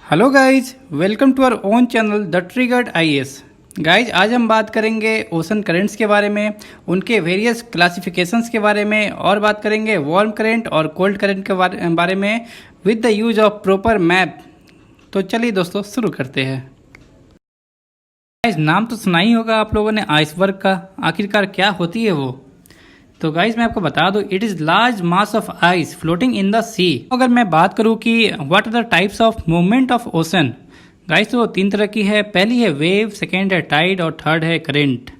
Hello guys, welcome to our own channel the triggered IAS. Guys, आज हम बात करेंगे ओशन करेंट्स के बारे में, उनके वेरियस क्लासिफिकेशंस के बारे में और बात करेंगे वार्म करंट और कोल्ड करंट के बारे में with the use of proper map. तो चलिए दोस्तों शुरू करते हैं। गाइज, नाम तो सुना ही होगा आप लोगों ने आइसबर्ग का। आखिरकार क्या होती है वो? तो गाइज मैं आपको बता दूं, it is large mass of ice floating in the sea. अगर मैं बात करूं कि what are the types of movement of ocean, guys तो तीन तरह की है। पहली है वेव, सेकेंड है टाइड और थर्ड है current.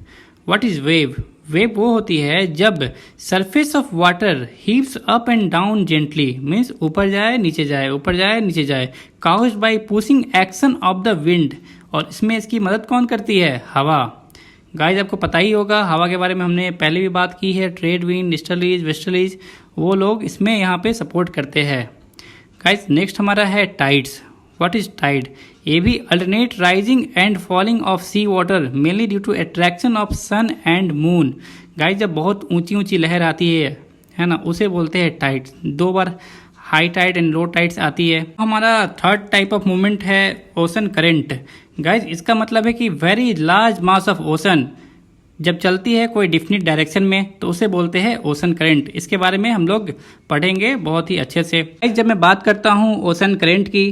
What is wave? Wave वो होती है जब surface of water heaves up and down gently, means ऊपर जाए नीचे जाए, ऊपर जाए नीचे जाए, caused bye pushing action of the wind. और इसमें इसकी मदद कौन करती है? हवा। गाइज आपको पता ही होगा, हवा के बारे में हमने पहले भी बात की है। ट्रेड विंड, ईस्टर्लीज, वेस्टर्लीज, वो लोग इसमें यहाँ पे सपोर्ट करते हैं। गाइज नेक्स्ट हमारा है टाइड्स। What is tide? ये भी alternate rising and falling of sea water mainly due to attraction of sun and moon. Guys जब बहुत ऊंची ऊंची लहर आती है ना, उसे बोलते हैं टाइड्स। दो बार high tide and low tides आती है। हमारा थर्ड टाइप ऑफ मूवमेंट है ओशन करंट। गाइज इसका मतलब है कि very large mass of ocean जब चलती है कोई डिफिनिट डायरेक्शन में, तो उसे बोलते हैं ओशन करंट। इसके बारे में हम लोग पढ़ेंगे बहुत ही अच्छे से। गाइज जब मैं बात करता हूँ ओशन करंट की,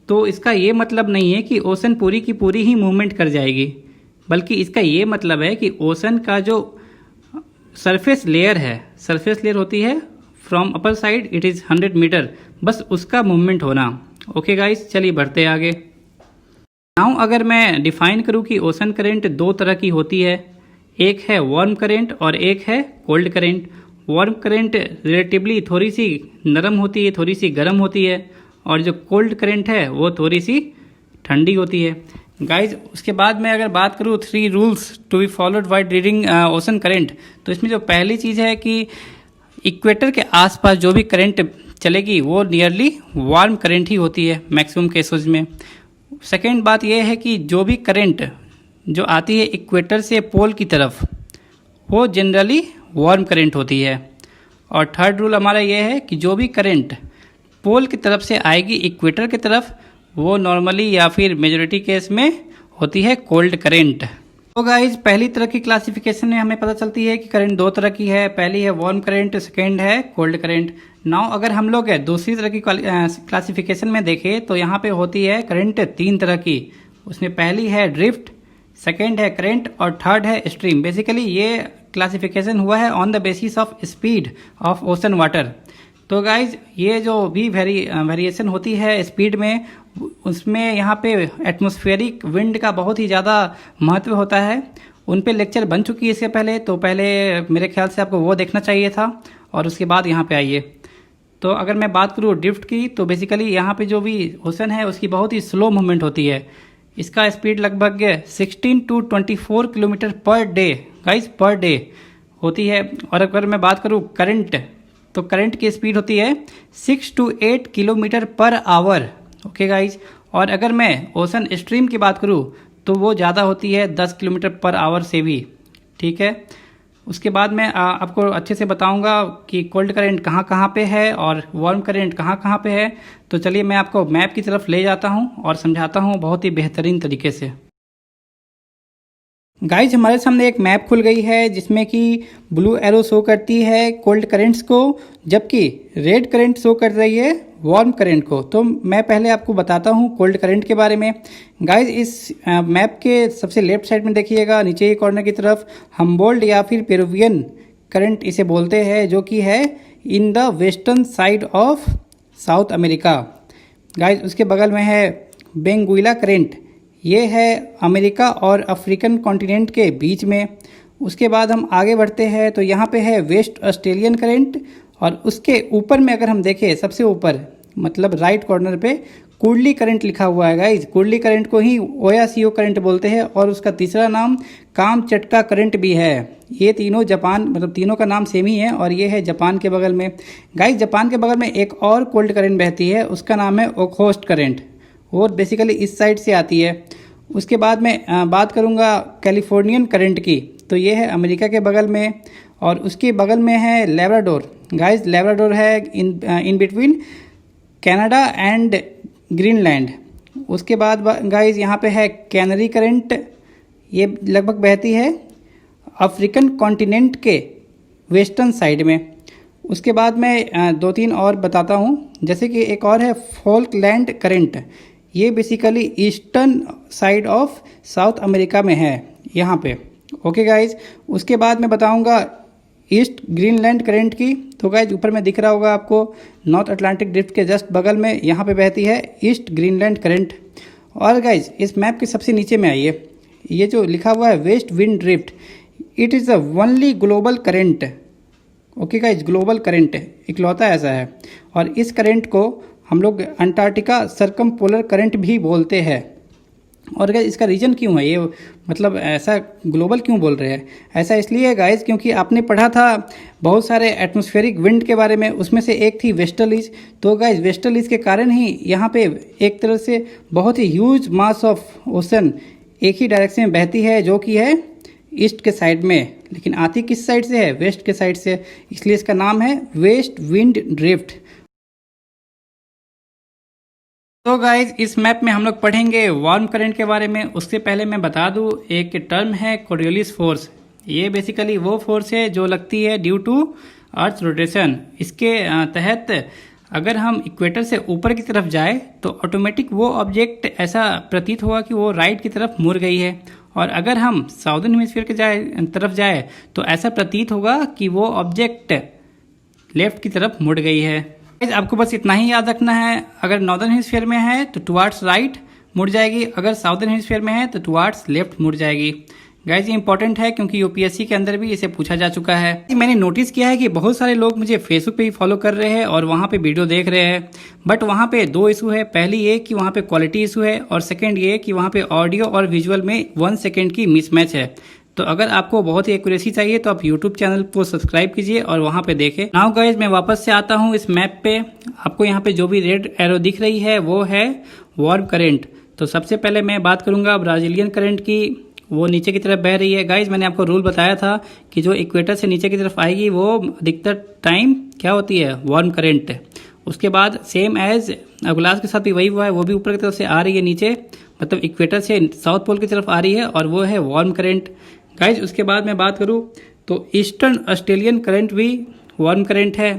तो इसका ये मतलब नहीं है कि ओशन पूरी की पूरी ही मूवमेंट कर जाएगी, बल्कि इसका ये मतलब है कि ओशन का जो सरफेस लेयर है, सरफेस लेयर होती है from upper side, it is 100 meter, बस उसका मूवमेंट होना। ओके गाइज, चलिए बढ़ते आगे। नाउ अगर मैं डिफाइन करूं कि ओशन करंट दो तरह की होती है, एक है वार्म करंट और एक है cold current. Warm current relatively थोड़ी सी नरम होती है, थोड़ी सी गर्म होती है, और जो कोल्ड करंट है वो थोड़ी सी ठंडी होती है। गाइज उसके बाद मैं अगर बात करूँ 3 rules to be followed while reading ocean current, तो इसमें जो पहली चीज़ है कि इक्वेटर के आसपास जो भी करंट चलेगी वो नियरली वार्म करंट ही होती है मैक्सिमम केसेस में। सेकेंड बात यह है कि जो भी करंट जो आती है इक्वेटर से पोल की तरफ, वो जनरली वार्म करंट होती है। और थर्ड रूल हमारा यह है कि जो भी करंट पोल की तरफ से आएगी इक्वेटर की तरफ, वो नॉर्मली या फिर मेजॉरिटी केस में होती है कोल्ड करंट। तो गाइज पहली तरह की क्लासिफिकेशन में हमें पता चलती है कि करंट दो तरह की है। पहली है वार्म करंट, सेकेंड है कोल्ड करंट। नाउ अगर हम लोग दूसरी तरह की क्लासिफिकेशन में देखें, तो यहाँ पे होती है करंट तीन तरह की। उसमें पहली है ड्रिफ्ट, सेकेंड है करंट और थर्ड है स्ट्रीम। बेसिकली ये क्लासिफिकेशन हुआ है on the basis of speed of ocean water. तो गाइज ये जो भी वेरिएशन होती है स्पीड में, उसमें यहाँ पे एटमॉस्फेरिक विंड का बहुत ही ज़्यादा महत्व होता है। उन पे लेक्चर बन चुकी है इससे पहले, तो पहले मेरे ख्याल से आपको वो देखना चाहिए था और उसके बाद यहाँ पे आइए। तो अगर मैं बात करूँ ड्रिफ्ट की, तो बेसिकली यहाँ पे जो भी ओशन है उसकी बहुत ही स्लो मूवमेंट होती है। इसका स्पीड लगभग 16 to 24 kilometre per day, guys per day होती है। और अगर मैं बात करूँ करंट, तो करंट की स्पीड होती है 6 to 8 kilometre per hour. Okay guys, और अगर मैं ओशन स्ट्रीम की बात करूँ, तो वो ज़्यादा होती है 10 किलोमीटर पर आवर से भी। ठीक है, उसके बाद मैं आपको अच्छे से बताऊंगा कि कोल्ड करंट कहाँ कहाँ पे है और वार्म करंट कहाँ कहाँ पे है। तो चलिए मैं आपको मैप की तरफ ले जाता हूँ और समझाता हूँ बहुत ही बेहतरीन तरीके से। गाइज हमारे सामने एक मैप खुल गई है जिसमें कि ब्लू एरो शो करती है कोल्ड करंट्स को, जबकि रेड करंट शो कर रही है वार्म करंट को। तो मैं पहले आपको बताता हूँ कोल्ड करंट के बारे में। गाइज इस मैप के सबसे लेफ्ट साइड में देखिएगा, नीचे के कॉर्नर की तरफ हम्बोल्ट या फिर पेरुवियन करंट इसे बोलते हैं, जो कि है in the western side of south America. Guys उसके बगल में है बेंगुइला करंट, ये है अमेरिका और अफ्रीकन कॉन्टिनेंट के बीच में। उसके बाद हम आगे बढ़ते हैं, तो यहाँ पे है वेस्ट ऑस्ट्रेलियन करंट, और उसके ऊपर में अगर हम देखें सबसे ऊपर, मतलब राइट कॉर्नर पे कुर्ली करंट लिखा हुआ है। गाइज कुर्ली करंट को ही ओयासियो करंट बोलते हैं, और उसका तीसरा नाम कामचटका करंट भी है। ये तीनों जापान, मतलब तीनों का नाम सेम ही है, और ये है जापान के बगल में। गाइज जापान के बगल में एक और कोल्ड करंट बहती है, उसका नाम है ओखोस्ट करंट, और बेसिकली इस साइड से आती है। उसके बाद मैं बात करूंगा कैलिफोर्नियन करंट की, तो ये है अमेरिका के बगल में, और उसके बगल में है लेब्राडोर। गाइस लेब्राडोर है in between Canada and Greenland. उसके बाद गाइज यहाँ पे है कैनरी करंट, ये लगभग बहती है अफ्रीकन कॉन्टिनेंट के वेस्टर्न साइड में। उसके बाद मैं दो तीन और बताता हूँ, जैसे कि एक और है फॉल्कलैंड करंट, ये basically eastern side of south America में है यहाँ पे। ओके गाइज, उसके बाद मैं बताऊँगा ईस्ट ग्रीनलैंड करंट की। तो गाइज ऊपर में दिख रहा होगा आपको, नॉर्थ अटलांटिक ड्रिफ्ट के जस्ट बगल में यहाँ पे बहती है ईस्ट ग्रीनलैंड करंट। और गाइज इस मैप के सबसे नीचे में आइए, ये जो लिखा हुआ है west wind drift, it is the only global current. Okay guys, global current इकलौता ऐसा है। और इस करंट को हम लोग अंटार्कटिका सरकमपोलर करंट भी बोलते हैं। और गाइज इसका रीज़न क्यों है, ये मतलब ऐसा ग्लोबल क्यों बोल रहे हैं? ऐसा इसलिए है गाइज क्योंकि आपने पढ़ा था बहुत सारे एटमॉस्फेरिक विंड के बारे में, उसमें से एक थी वेस्टर्लीज। तो गाइज वेस्टर्लीज के कारण ही यहाँ पे एक तरह से बहुत ही ह्यूज मास ऑफ ओशन एक ही डायरेक्शन में बहती है, जो कि है ईस्ट के साइड में, लेकिन आती किस साइड से है? वेस्ट के साइड से, इसलिए इसका नाम है वेस्ट विंड ड्रिफ्ट। तो गाइज इस मैप में हम लोग पढ़ेंगे वार्म करंट के बारे में। उससे पहले मैं बता दूं, एक टर्म है कोरियोलिस फोर्स। ये बेसिकली वो फोर्स है जो लगती है ड्यू टू अर्थ रोटेशन। इसके तहत अगर हम इक्वेटर से ऊपर की तरफ जाए तो ऑटोमेटिक वो ऑब्जेक्ट ऐसा प्रतीत होगा कि वो राइट की तरफ मुड़ गई है, और अगर हम साउदर्न हेमिस्फीयर के तरफ जाए तो ऐसा प्रतीत होगा कि वो ऑब्जेक्ट लेफ्ट की तरफ मुड़ गई है। आपको बस इतना ही याद रखना है, अगर नॉर्दर्न हेमिस्फीयर में है तो टुवार्ड्स राइट मुड़ जाएगी, अगर साउदर्न हेमिस्फीयर में है तो टुवार्ड्स लेफ्ट मुड़ जाएगी। गाइज ये इंपॉर्टेंट है क्योंकि यूपीएससी के अंदर भी इसे पूछा जा चुका है। मैंने नोटिस किया है कि बहुत सारे लोग मुझे फेसबुक पे भी फॉलो कर रहे हैं और वहाँ पे वीडियो देख रहे हैं, बट वहाँ पे दो इशू है। पहली ये कि वहाँ पे क्वालिटी इशू है, और सेकंड ये कि वहाँ पे ऑडियो और विजुअल में 1 सेकेंड की मिसमैच है। तो अगर आपको बहुत ही एक्यूरेसी चाहिए तो आप यूट्यूब चैनल को सब्सक्राइब कीजिए और वहाँ पे देखें। नाउ गाइज मैं वापस से आता हूँ इस मैप पे। आपको यहाँ पे जो भी रेड एरो दिख रही है वो है वार्म करंट। तो सबसे पहले मैं बात करूँगा ब्राजीलियन करंट की, वो नीचे की तरफ बह रही है। गाइज मैंने आपको रूल बताया था कि जो इक्वेटर से नीचे की तरफ आएगी वो अधिकतर टाइम क्या होती है, वार्म करंट। उसके बाद सेम एज अगलास के साथ भी वही हुआ है, वो भी ऊपर की तरफ से आ रही है नीचे, मतलब इक्वेटर से साउथ पोल की तरफ आ रही है, और वो है वार्म करंट। गाइज उसके बाद मैं बात करूँ तो ईस्टर्न ऑस्ट्रेलियन करंट भी वार्म करंट है।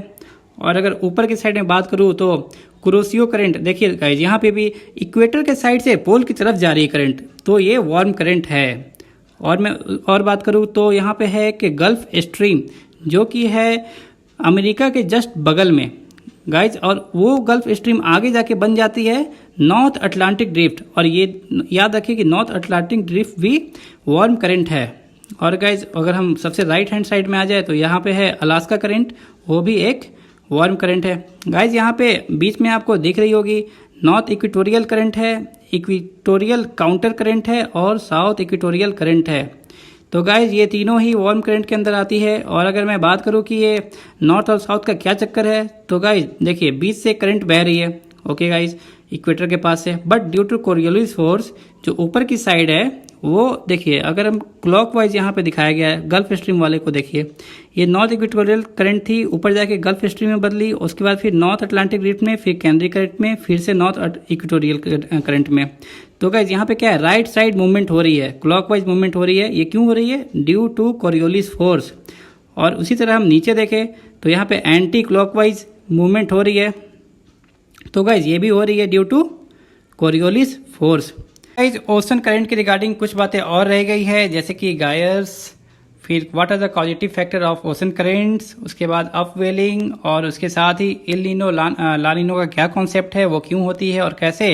और अगर ऊपर की साइड में बात करूँ तो कुरोसियो करंट, देखिए गाइज यहाँ पे भी इक्वेटर के साइड से पोल की तरफ जा रही है करंट, तो ये वार्म करंट है। और मैं और बात करूँ तो यहाँ पे है कि गल्फ स्ट्रीम, जो कि है अमेरिका के जस्ट बगल में गाइज, और वो गल्फ स्ट्रीम आगे जाके बन जाती है नॉर्थ अटलांटिक ड्रिफ्ट। और ये याद रखिए कि नॉर्थ अटलांटिक ड्रिफ्ट भी वार्म करंट है। और गाइज अगर हम सबसे राइट हैंड साइड में आ जाए तो यहाँ पे है अलास्का करंट, वो भी एक वार्म करंट है। गाइज यहाँ पे बीच में आपको दिख रही होगी नॉर्थ इक्वेटोरियल करंट है, इक्वेटोरियल काउंटर करंट है, और साउथ इक्वेटोरियल करंट है। तो गाइज ये तीनों ही वार्म करंट के अंदर आती है। और अगर मैं बात करूँ कि ये नॉर्थ और साउथ का क्या चक्कर है, तो गाइज देखिए बीच से करंट बह रही है, ओके गाइज, इक्वेटर के पास से, but due to Coriolis force जो ऊपर की साइड है वो देखिए, अगर हम क्लॉकवाइज यहाँ पे दिखाया गया है, गल्फ स्ट्रीम वाले को देखिए, ये नॉर्थ इक्वेटोरियल करंट थी, ऊपर जाके गल्फ स्ट्रीम में बदली, उसके बाद फिर नॉर्थ अटलांटिक ड्रिफ्ट में, फिर कैनरी करंट में, फिर से नॉर्थ इक्वेटोरियल करंट में। तो गाइज यहाँ पे क्या है, राइट साइड मूवमेंट हो रही है, क्लॉकवाइज मूवमेंट हो रही है। ये क्यों हो रही है? Due to Coriolis force. और उसी तरह हम नीचे देखें तो यहाँ पे एंटी क्लॉकवाइज मूवमेंट हो रही है। तो गाइज ये भी हो रही है due to Coriolis force. Guys ocean current के रिगार्डिंग कुछ बातें और रह गई है, जैसे कि गायर्स, फिर what are the positive factor of ocean currents, उसके बाद अपवेलिंग, और उसके साथ ही इल नीनो ला नीनो का क्या कॉन्सेप्ट है, वो क्यों होती है और कैसे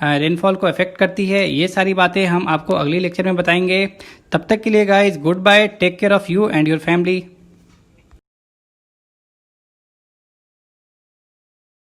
रेनफॉल को अफेक्ट करती है। ये सारी बातें हम आपको अगली लेक्चर में बताएंगे। तब तक के लिए guys good bye, take care of you and your family.